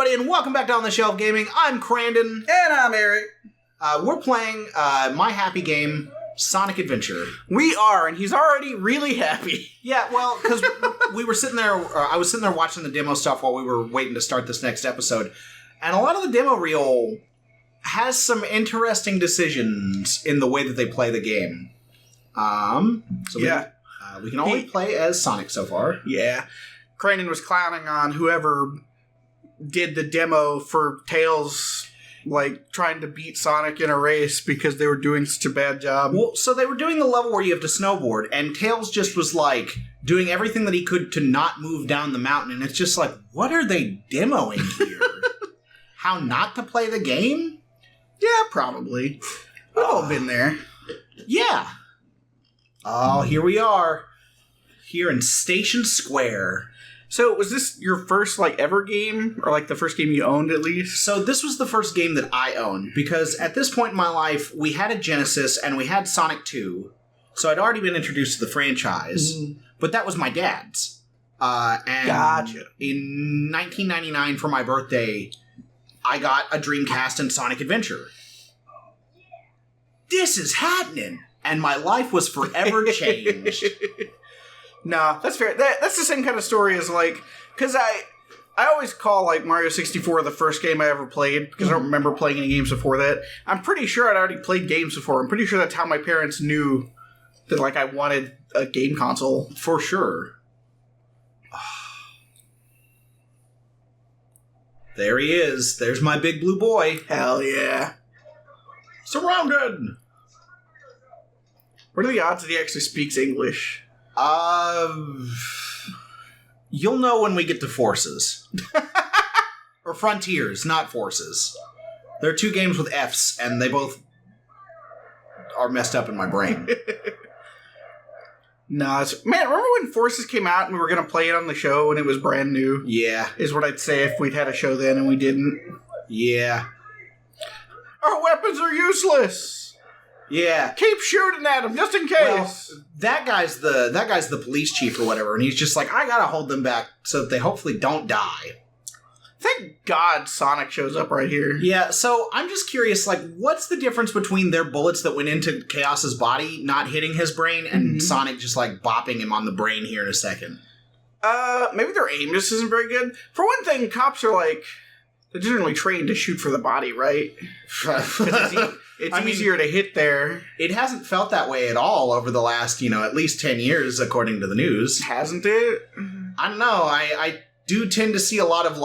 everybody, and welcome back to On the Shelf Gaming. I'm Crandon. And I'm Eric. We're playing my happy game, Sonic Adventure. We are, and he's already really happy. Yeah, well, because we were sitting there, I was sitting there watching the demo stuff while we were waiting to start this next episode, and a lot of the demo reel has some interesting decisions in the way that they play the game. We can only play as Sonic so far. Yeah. Crandon was clowning on whoever did the demo for Tails, like, trying to beat Sonic in a race because they were doing such a bad job. Well, so they were doing the level where you have to snowboard, and Tails just was, like, doing everything that he could to not move down the mountain, and it's just like, what are they demoing here? How not to play the game? Yeah, probably. We've all been there. Yeah. Oh, here we are. Here in Station Square. So, was this your first, ever game? Or, the first game you owned, at least? So, this was the first game that I owned, because at this point in my life, we had a Genesis, and we had Sonic 2, so I'd already been introduced to the franchise, but that was my dad's. And Gotcha. In 1999, for my birthday, I got a Dreamcast and Sonic Adventure. This is happening! And my life was forever changed. Nah, that's fair. That's the same kind of story as, because I always call, Mario 64 the first game I ever played, because I don't remember playing any games before that. I'm pretty sure I'd already played games before. I'm pretty sure that's how my parents knew that, I wanted a game console. For sure. There he is. There's my big blue boy. Hell yeah. Surrounded! What are the odds that he actually speaks English? You'll know when we get to Forces. Or Frontiers, not Forces. There are two games with Fs, and they both are messed up in my brain. Nah, man, remember when Forces came out and we were going to play it on the show and it was brand new? Yeah. Is what I'd say if we'd had a show then and we didn't. Yeah. Our weapons are useless! Yeah. Keep shooting at him, just in case. Well, that guy's the police chief or whatever, and he's just like, I gotta hold them back so that they hopefully don't die. Thank God Sonic shows up right here. Yeah, so I'm just curious, what's the difference between their bullets that went into Chaos's body not hitting his brain and Sonic just, bopping him on the brain here in a second? Maybe their aim just isn't very good. For one thing, cops are, they're generally trained to shoot for the body, right? It's easier to hit there. It hasn't felt that way at all over the last, at least 10 years, according to the news. Hasn't it? I don't know. I do tend to see a lot of,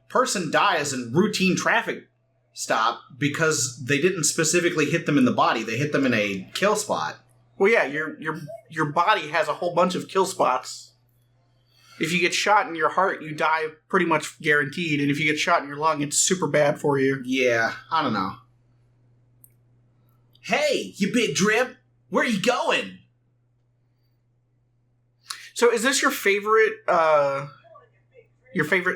person dies in routine traffic stop because they didn't specifically hit them in the body. They hit them in a kill spot. Well, yeah, your body has a whole bunch of kill spots. If you get shot in your heart, you die pretty much guaranteed. And if you get shot in your lung, it's super bad for you. Yeah, I don't know. Hey, you big drip, where are you going? So is this your favorite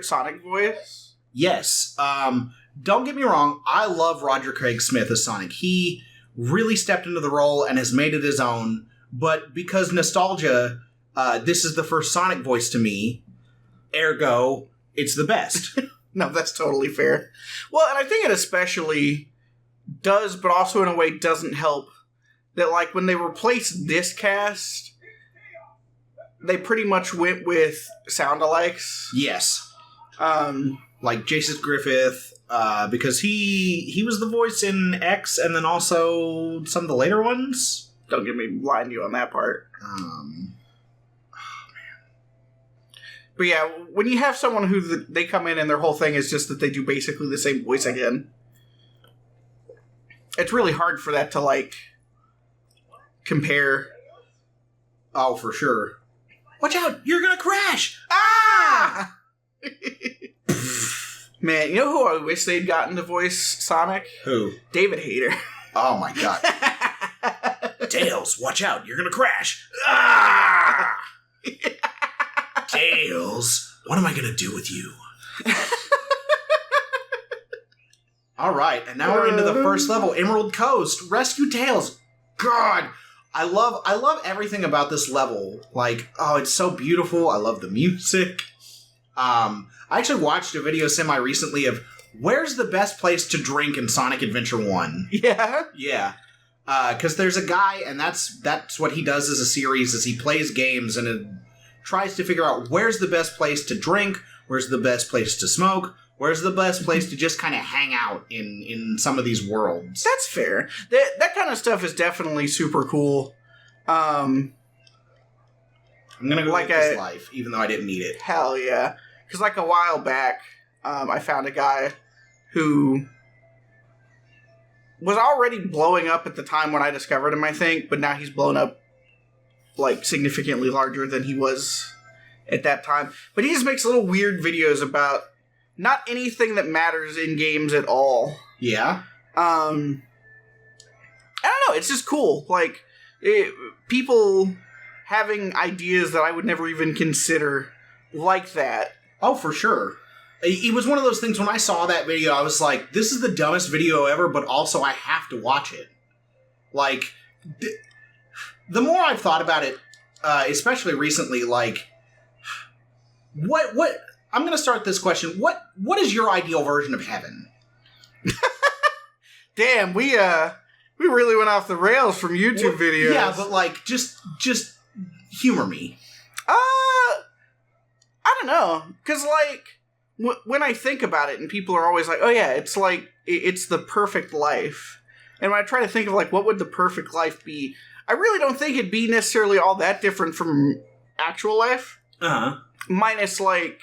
Sonic voice? Yes. Don't get me wrong, I love Roger Craig Smith as Sonic. He really stepped into the role and has made it his own, but because nostalgia, this is the first Sonic voice to me, ergo, it's the best. No, that's totally fair. Well, and I think it especially does, but also in a way doesn't help, that when they replaced this cast, they pretty much went with sound-alikes. Yes. Jason Griffith, because he was the voice in X and then also some of the later ones. Don't get me lying to you on that part. But yeah, when you have someone who they come in and their whole thing is just that they do basically the same voice again, it's really hard for that to, compare. Oh, for sure. Watch out! You're gonna crash! Ah! Man, you know who I wish they'd gotten to voice Sonic? Who? David Hayter. Oh my god. Tails, watch out! You're gonna crash! Ah! Tails, what am I gonna do with you? Alright, and now we're into the first level, Emerald Coast. Rescue Tails. God, I love everything about this level. It's so beautiful. I love the music. I actually watched a video semi-recently of where's the best place to drink in Sonic Adventure 1. Yeah? Yeah. Because there's a guy, and that's what he does as a series, is he plays games and tries to figure out where's the best place to drink, where's the best place to smoke, where's the best place to just kind of hang out in some of these worlds. That's fair. That kind of stuff is definitely super cool. I'm gonna go like this life, even though I didn't need it. Hell yeah. Because like a while back, I found a guy who was already blowing up at the time when I discovered him, I think, but now he's blown up like significantly larger than he was at that time. But he just makes little weird videos about not anything that matters in games at all. Yeah. I don't know. It's just cool. Like, people having ideas that I would never even consider like that. Oh, for sure. It was one of those things when I saw that video, I was like, this is the dumbest video ever, but also I have to watch it. Like, the more I've thought about it, especially recently, like, what, I'm going to start this question. What is your ideal version of heaven? Damn, we really went off the rails from YouTube videos. Yeah, but like, just humor me. I don't know. Because, like, when I think about it, and people are always like, oh yeah, it's like, it's the perfect life. And when I try to think of, like, what would the perfect life be, I really don't think it'd be necessarily all that different from actual life. Uh-huh. Minus, like,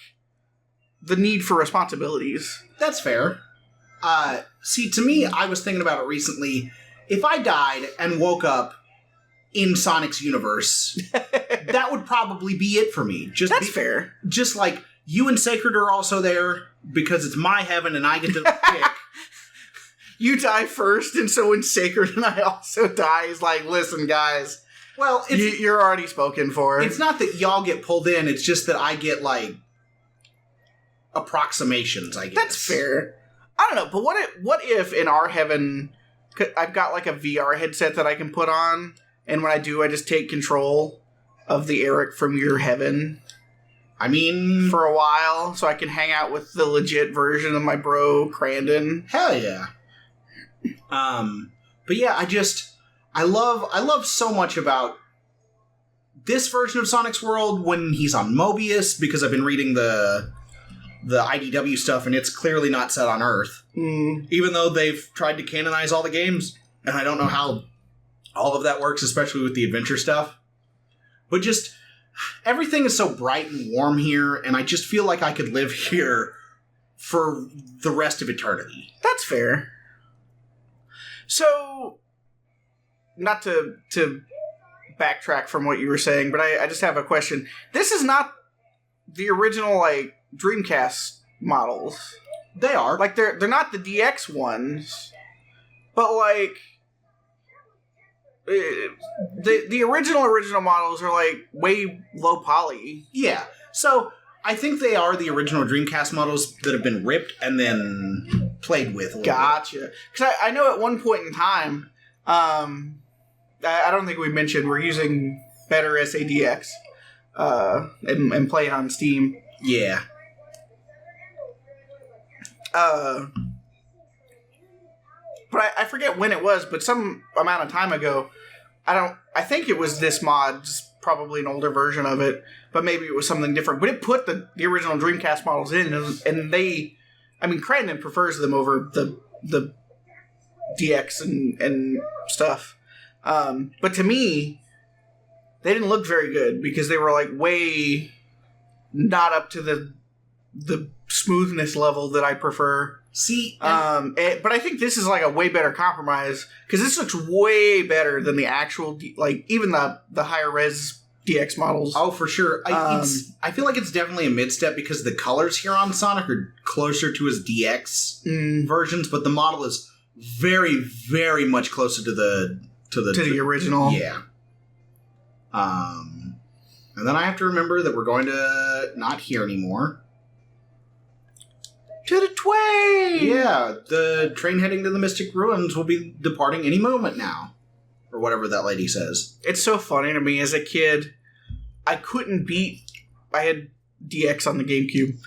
the need for responsibilities. That's fair. See, to me, I was thinking about it recently. If I died and woke up in Sonic's universe, that would probably be it for me. That's fair. Just like, you and Sacred are also there because it's my heaven and I get to pick. You die first, and so when Sacred and I also die, he's like, listen, guys. Well, you're already spoken for. It's not that y'all get pulled in, it's just that I get, like, approximations, I guess. That's fair. I don't know, but what if in our heaven, I've got, like, a VR headset that I can put on, and when I do, I just take control of the Eric from your heaven. I mean, for a while, so I can hang out with the legit version of my bro, Crandon. Hell yeah. But yeah, I love so much about this version of Sonic's world when he's on Mobius, because I've been reading the IDW stuff, and it's clearly not set on Earth. Even though they've tried to canonize all the games, and I don't know how all of that works, especially with the adventure stuff. But just, everything is so bright and warm here, and I just feel like I could live here for the rest of eternity. That's fair. So, not to backtrack from what you were saying, but I just have a question. This is not the original, like, Dreamcast models. They are. Like, they're not the DX ones, but, like, the original models are, like, way low poly. Yeah. So, I think they are the original Dreamcast models that have been ripped and then played with a little Gotcha. Because I know at one point in time, I don't think we mentioned, we're using BetterSADX and playing on Steam. Yeah. But I forget when it was, but some amount of time ago, I think it was this mod, just probably an older version of it, but maybe it was something different. But it put the original Dreamcast models in, and they, I mean, Crandon prefers them over the DX and stuff. But to me, they didn't look very good because they were, like, way not up to the smoothness level that I prefer. See, but I think this is, like, a way better compromise because this looks way better than the actual, like, even the higher res DX models. Oh, for sure. I feel like it's definitely a mid-step because the colors here on Sonic are closer to his DX versions, but the model is very, very much closer to the original. Yeah. And then I have to remember that we're going to not here anymore. To the train! Yeah, the train heading to the Mystic Ruins will be departing any moment now. Or whatever that lady says. It's so funny to me. As a kid, I had DX on the GameCube.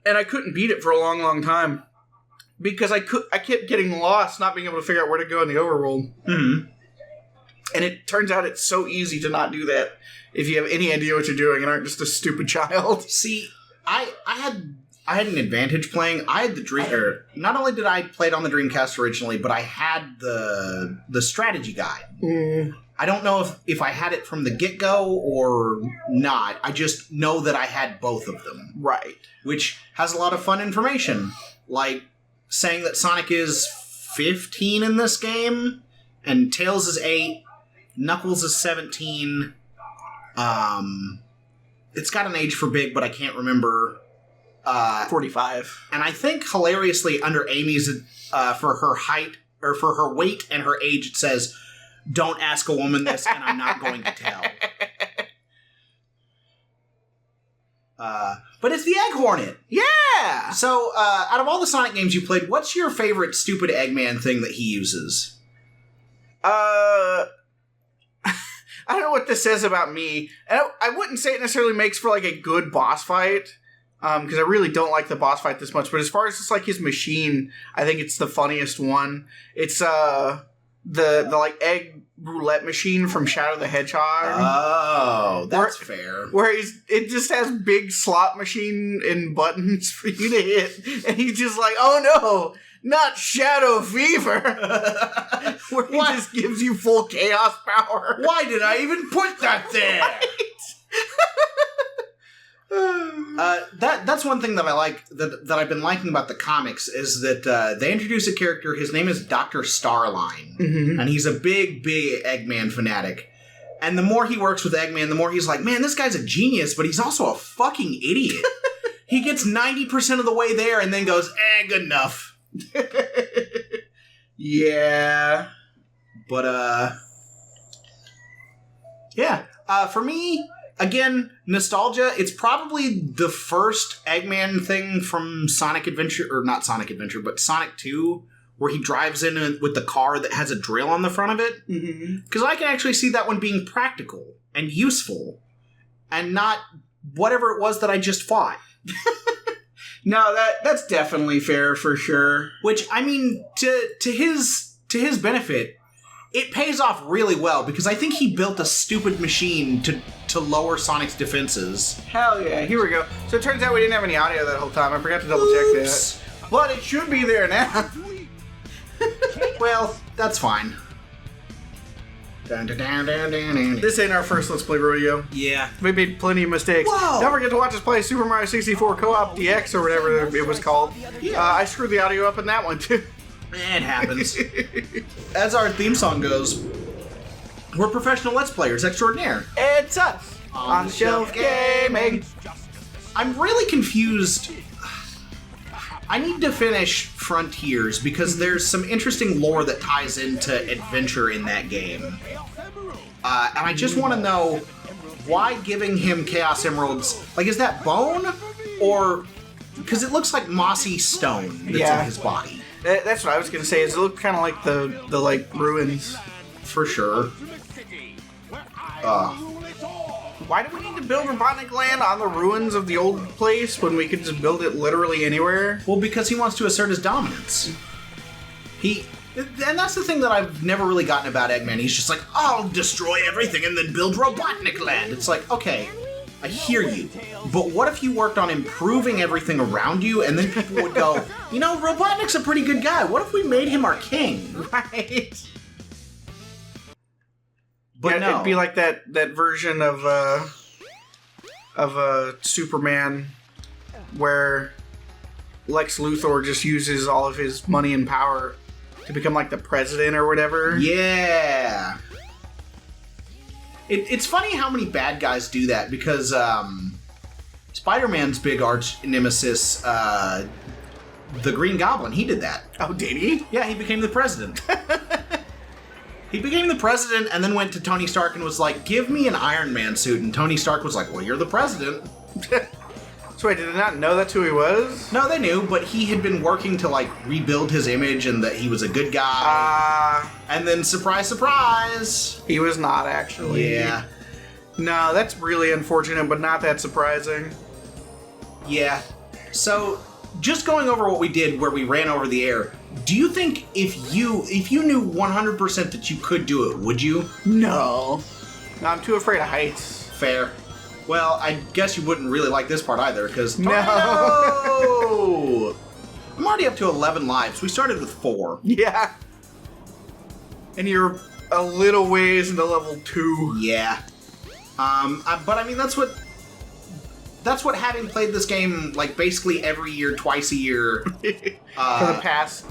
And I couldn't beat it for a long, long time. Because I kept getting lost, not being able to figure out where to go in the overworld. Mm-hmm. And it turns out it's so easy to not do that if you have any idea what you're doing and aren't just a stupid child. See, I had an advantage playing. I had the Dream. Not only did I play it on the Dreamcast originally, but I had the strategy guide. Mm. I don't know if I had it from the get-go or not. I just know that I had both of them. Right. Which has a lot of fun information. Like saying that Sonic is 15 in this game, and Tails is 8, Knuckles is 17. It's got an age for Big, but I can't remember. 45. And I think, hilariously, under Amy's, for her height, or for her weight and her age, it says, "Don't ask a woman this, and I'm not going to tell." But it's the Egg Hornet. Yeah! So, out of all the Sonic games you played, what's your favorite stupid Eggman thing that he uses? I don't know what this says about me. And I wouldn't say it necessarily makes for, like, a good boss fight. Because I really don't like the boss fight this much. But as far as just, like, his machine, I think it's the funniest one. It's, the like, egg roulette machine from Shadow the Hedgehog. Oh, that's fair. Where it just has big slot machine and buttons for you to hit. And he's just like, oh no, not Shadow Fever. Where he just gives you full chaos power. Why did I even put that there? That's one thing that I like, that I've been liking about the comics, is that they introduce a character. His name is Dr. Starline, and he's a big Eggman fanatic. And the more he works with Eggman, the more he's like, man, this guy's a genius, but he's also a fucking idiot. He gets 90% of the way there and then goes, good enough. Yeah. But, yeah. For me, again, nostalgia, it's probably the first Eggman thing from Sonic Adventure, or not Sonic Adventure, but Sonic 2, where he drives in with the car that has a drill on the front of it. Because I can actually see that one being practical and useful, and not whatever it was that I just fought. No, that's definitely fair for sure. Which, I mean, to his benefit, it pays off really well, because I think he built a stupid machine to lower Sonic's defenses. Hell yeah, here we go. So it turns out we didn't have any audio that whole time. I forgot to double check that. But it should be there now. Well, that's fine. This ain't our first Let's Play rodeo. Yeah. We made plenty of mistakes. Whoa. Don't forget to watch us play Super Mario 64 Co-op DX or whatever it was called. Yeah. I screwed the audio up in that one too. It happens. As our theme song goes, we're professional Let's Players extraordinaire. It's us on the Shelf Gaming. I'm really confused. I need to finish Frontiers because there's some interesting lore that ties into adventure in that game. And I just want to know why giving him Chaos Emeralds, like, is that bone? Or, because it looks like mossy stone that's in his body. That's what I was going to say, is it looked kind of like the like ruins. For sure. Why do we need to build Robotnik Land on the ruins of the old place when we could just build it literally anywhere? Well, because he wants to assert his dominance. And that's the thing that I've never really gotten about Eggman. He's just like, I'll destroy everything and then build Robotnik Land. It's like, okay, I hear you. But what if you worked on improving everything around you, and then people would go, you know, Robotnik's a pretty good guy. What if we made him our king? Right. But no. It'd be like that version of Superman where Lex Luthor just uses all of his money and power to become like the president or whatever. Yeah. It's funny how many bad guys do that, because Spider-Man's big arch nemesis, the Green Goblin, he did that. Oh, did he? Yeah, he became the president. He became the president and then went to Tony Stark and was like, give me an Iron Man suit. And Tony Stark was like, well, you're the president. So wait, did they not know that's who he was? No, they knew, but he had been working to, like, rebuild his image and that he was a good guy. And then, surprise, surprise. He was not, actually. Yeah. No, that's really unfortunate, but not that surprising. Yeah. So, just going over what we did where we ran over the air, do you think if you knew 100% that you could do it, would you? No. No, I'm too afraid of heights. Fair. Well, I guess you wouldn't really like this part either, because... No! I'm already up to 11 lives. We started with 4. Yeah. And you're a little ways into level 2. Yeah. But I mean, that's what having played this game, like, basically every year, twice a year... For the past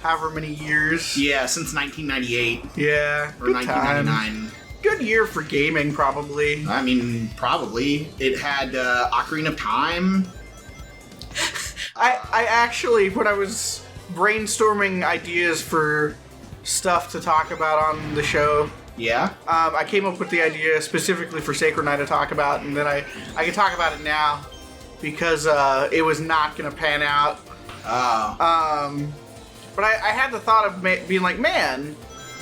however many years. Yeah, since 1998. Yeah. Or 1999. Good year for gaming, probably. I mean, probably. It had Ocarina of Time. I actually, when I was brainstorming ideas for stuff to talk about on the show, Yeah? I came up with the idea specifically for Sacred Night to talk about, and then I can talk about it now because it was not going to pan out. Oh. But I had the thought of being like, man,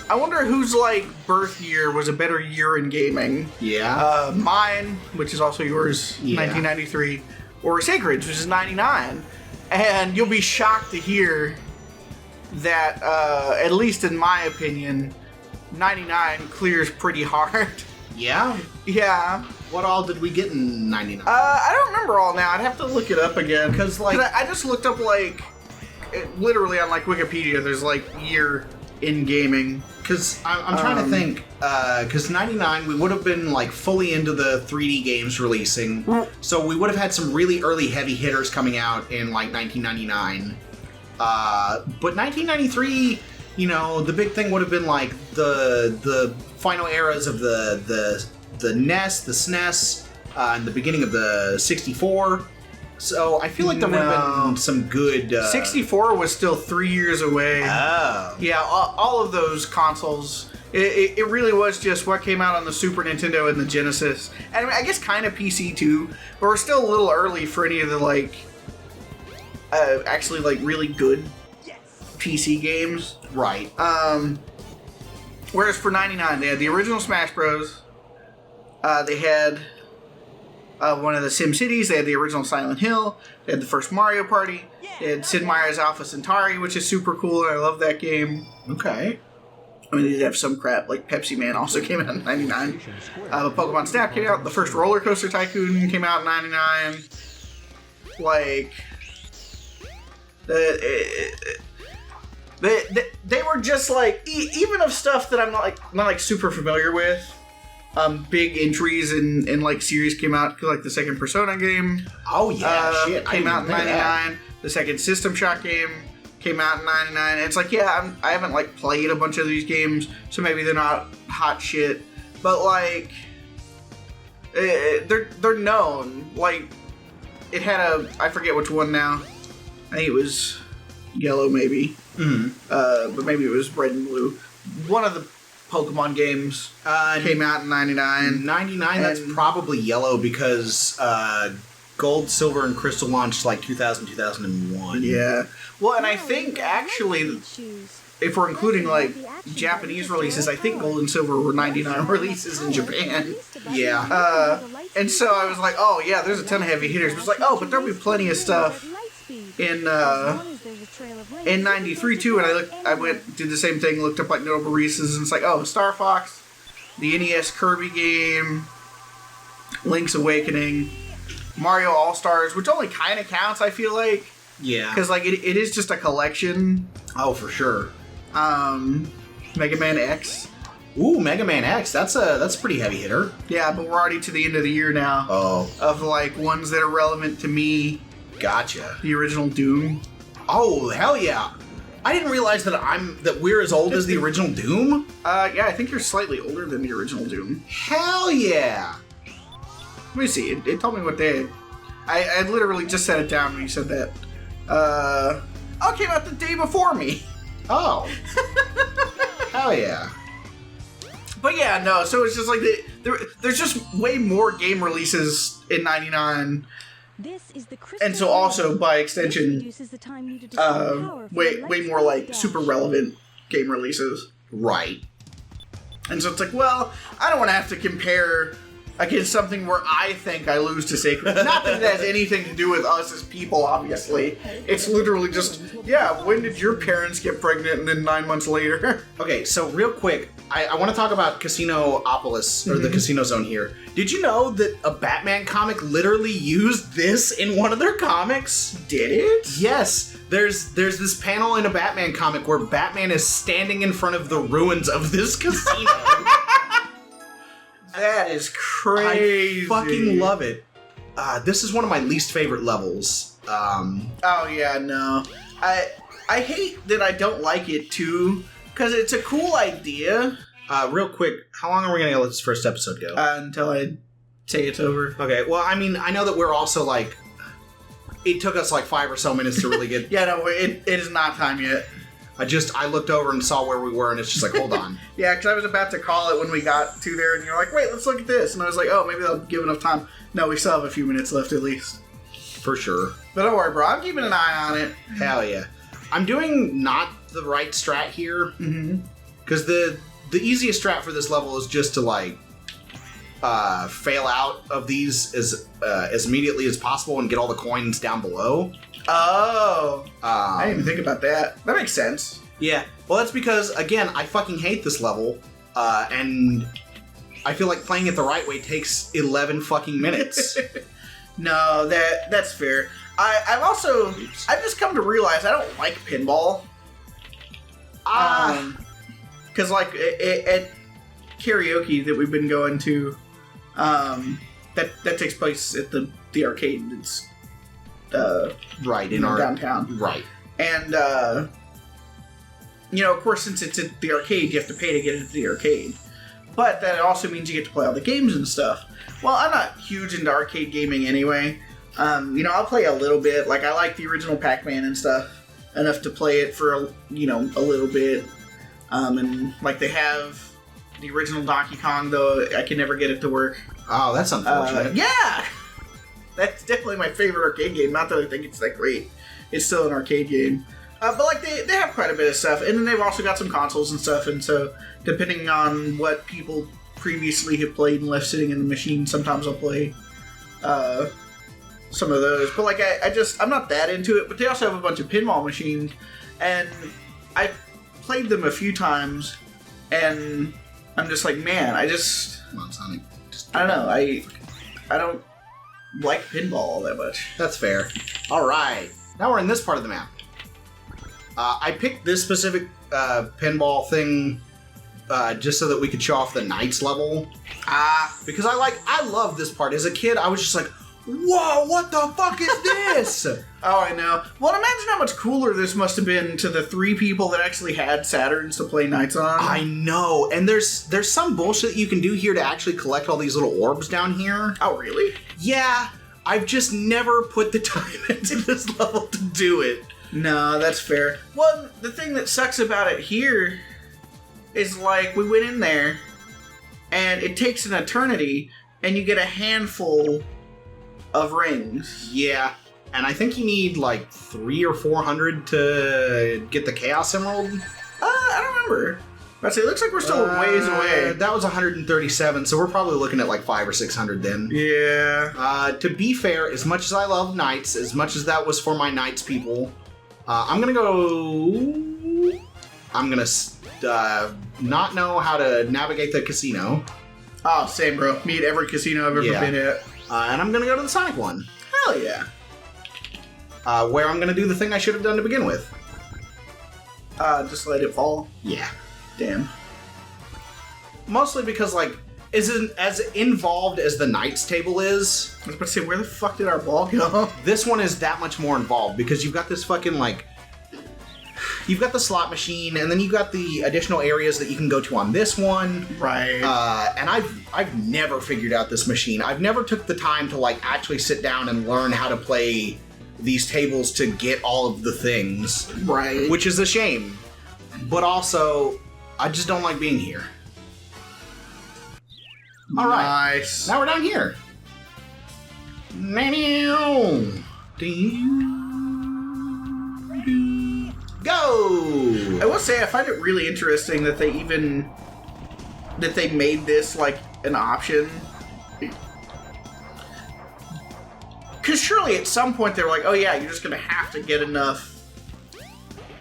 I wonder whose like birth year was a better year in gaming. Yeah? Mine, which is also yours, Yeah. 1993, or Sacred's, which is 99. And you'll be shocked to hear that, at least in my opinion, 99 clears pretty hard. Yeah? Yeah. What all did we get in 99? I don't remember all now. I'd have to look it up again. Because, like... I just looked up, like, literally on, like, Wikipedia, there's, like, year in gaming. Because I'm trying to think, because 99, we would have been, like, fully into the 3D games releasing. So we would have had some really early heavy hitters coming out in, like, 1999. But 1993, you know, the big thing would have been, like, the final eras of the NES, the SNES, and the beginning of the 64. So I feel like there would have been some good... 64 was still 3 years away. Oh. Yeah, all of those consoles, it really was just what came out on the Super Nintendo and the Genesis. And I mean, I guess kind of PC too, but we're still a little early for any of the, like, actually, like, really good PC games. Right. Whereas for 99, they had the original Smash Bros. They had... one of the Sim Cities, they had the original Silent Hill, they had the first Mario Party, they had Sid Meier's Alpha Centauri, which is super cool, and I love that game. Okay. I mean, they did have some crap, like Pepsi Man also came out in 99. Pokemon Snap came out, the first Roller Coaster Tycoon came out in 99. Like, they were just like, even of stuff that I'm not super familiar with, big entries in like series came out, like the second Persona game. Oh yeah, shit. Came out in 99. The second System Shock game came out in 99. And it's like, yeah, I haven't like played a bunch of these games, so maybe they're not hot shit, but like they're known. Like it had I forget which one now. I think it was yellow maybe. But maybe it was red and blue. One of the Pokemon games came out in 99. 99, that's probably yellow because Gold, Silver, and Crystal launched like 2000, 2001. Yeah. Well, and I think actually, if we're including like Japanese releases, I think Gold and Silver were 99 releases in Japan. Yeah. And so I was like, oh yeah, there's a ton of heavy hitters. But it's like, oh, but there'll be plenty of stuff in 93 too, and I did the same thing, looked up like notable releases, and it's like, oh, Star Fox, the NES Kirby game, Link's Awakening, Mario All-Stars, which only kind of counts, I feel like. Yeah. Because like it is just a collection. Oh, for sure. Mega Man X. Ooh, Mega Man X. That's a pretty heavy hitter. Yeah, but we're already to the end of the year now. Oh. Of like ones that are relevant to me. Gotcha. The original Doom. Oh, hell yeah. I didn't realize that we're as old as the original Doom. Yeah, I think you're slightly older than the original Doom. Hell yeah. Let me see. It told me what day. I literally just set it down when you said that. Oh, it came out the day before me. Oh. Hell yeah. But yeah, no, so it's just like, there's just way more game releases in 99. And so also, by extension, way more like super relevant game releases. Right. And so it's like, well, I don't want to have to compare against something where I think I lose to Sacred. Not that it has anything to do with us as people, obviously. It's literally just, when did your parents get pregnant and then 9 months later? Okay, so real quick, I want to talk about Casinopolis, or the Casino Zone here. Did you know that a Batman comic literally used this in one of their comics? Did it? Yes. There's this panel in a Batman comic where Batman is standing in front of the ruins of this casino. That is crazy. I fucking love it. This is one of my least favorite levels. Oh yeah, no. I hate that I don't like it too, because it's a cool idea. Real quick, how long are we gonna let this first episode go? Until I say it's over. Okay, well, I mean, I know that we're also like, it took us like 5 or so minutes to really get... Yeah, no, it is not time yet. I looked over and saw where we were, and it's just like, hold on. Yeah, because I was about to call it when we got to there, and you're like, wait, let's look at this. And I was like, oh, maybe they'll give enough time. No, we still have a few minutes left at least. For sure. But don't worry, bro. I'm keeping an eye on it. Hell yeah. I'm doing not the right strat here. Because the easiest strat for this level is just to, like, fail out of these as immediately as possible and get all the coins down below. Oh. I didn't even think about that. That makes sense. Yeah. Well, that's because, again, I fucking hate this level. And I feel like playing it the right way takes 11 fucking minutes. No, that's fair. I've just come to realize I don't like pinball. Because, like, at karaoke that we've been going to, that takes place at the arcade. It's right in our downtown. Right. And of course, since it's at the arcade, you have to pay to get into the arcade. But that also means you get to play all the games and stuff. Well, I'm not huge into arcade gaming anyway. I'll play a little bit. Like, I like the original Pac-Man and stuff enough to play it for a little bit. And like they have the original Donkey Kong, though I can never get it to work. Oh, that's unfortunate. Yeah, that's definitely my favorite arcade game. Not that I think it's that great. It's still an arcade game. But like they have quite a bit of stuff, and then they've also got some consoles and stuff. And so depending on what people previously have played and left sitting in the machine, sometimes I'll play some of those. But like I'm not that into it. But they also have a bunch of pinball machines, and I played them a few times, and I'm just like, man, Come on, Sonic. I don't know. I don't like pinball all that much. That's fair. All right. Now we're in this part of the map. I picked this specific pinball thing just so that we could show off the Knights level. Because I love this part. As a kid, I was just like, whoa, what the fuck is this? Oh, I know. Well, imagine how much cooler this must have been to the 3 people that actually had Saturns to play Knights on. I know. And there's some bullshit you can do here to actually collect all these little orbs down here. Oh, really? Yeah. I've just never put the time into this level to do it. No, that's fair. Well, the thing that sucks about it here is, like, we went in there, and it takes an eternity, and you get a handful of rings. Yeah, and I think you need, like, 300 or 400 to get the Chaos Emerald. I don't remember. I'd say it looks like we're still a ways away. That was 137, so we're probably looking at, like, 500 or 600 then. Yeah. To be fair, as much as I love Knights, as much as that was for my Knights people, I'm gonna not know how to navigate the casino. Oh, same, bro. Me at every casino I've ever been at. And I'm gonna go to the Sonic one. Hell yeah. Where I'm gonna do the thing I should have done to begin with. Just let it fall. Yeah. Damn. Mostly because, like, isn't as involved as the Knights table is. I was about to say, where the fuck did our ball go? This one is that much more involved because you've got this fucking, like, you've got the slot machine, and then you've got the additional areas that you can go to on this one. Right. And I've never figured out this machine. I've never took the time to, like, actually sit down and learn how to play these tables to get all of the things. Right. Which is a shame. But also, I just don't like being here. All right. Nice. Now we're down here. Go! I will say I find it really interesting that they made this like an option. Because surely at some point they were like, oh yeah, you're just going to have to get enough.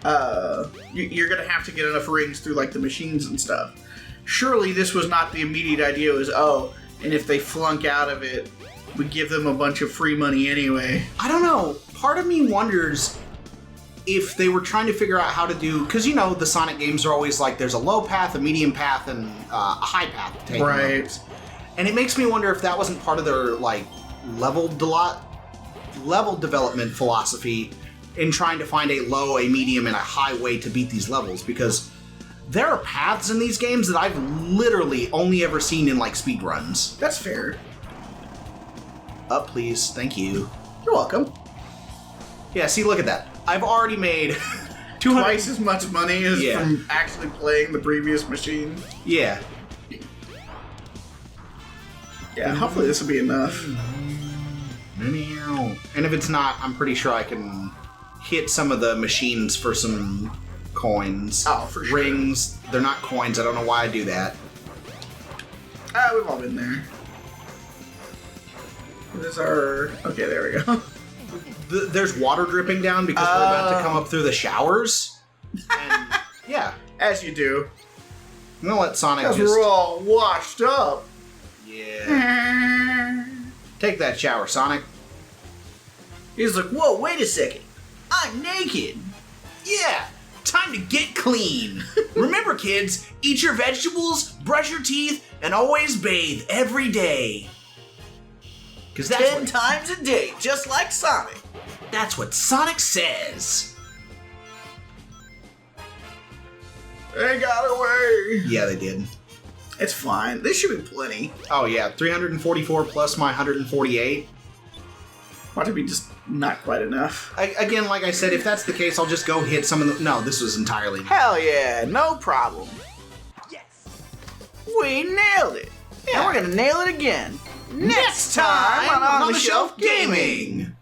You're going to have to get enough rings through like the machines and stuff. Surely this was not the immediate idea. It was, and if they flunk out of it, we give them a bunch of free money anyway. I don't know. Part of me wonders if they were trying to figure out how to do, because the Sonic games are always like there's a low path, a medium path, and a high path to take right. levels. And it makes me wonder if that wasn't part of their like level development philosophy in trying to find a low, a medium, and a high way to beat these levels, because there are paths in these games that I've literally only ever seen in like speed runs. That's fair. Up, please. Thank you. You're welcome. Yeah, see, look at that. I've already made twice as much money as from actually playing the previous machine. Yeah. Yeah, hopefully this will be enough. And if it's not, I'm pretty sure I can hit some of the machines for some coins. Oh, for sure. Rings. They're not coins. I don't know why I do that. We've all been there. What is our... Okay, there we go. There's water dripping down because we're about to come up through the showers. And, yeah. As you do. I'm going to let Sonic Because we're all washed up. Yeah. Take that shower, Sonic. He's like, whoa, wait a second. I'm naked. Yeah. Time to get clean. Remember, kids, eat your vegetables, brush your teeth, and always bathe every day. Because that's 10 times a day, just like Sonic. That's what Sonic says. They got away. Yeah, they did. It's fine. This should be plenty. Oh, yeah. 344 plus my 148. Ought to be just not quite enough. Again, like I said, if that's the case, I'll just go hit some of the... No, this was entirely... Hell yeah, no problem. Yes. We nailed it. Yeah. And we're going to nail it again. Next time on the Shelf Gaming.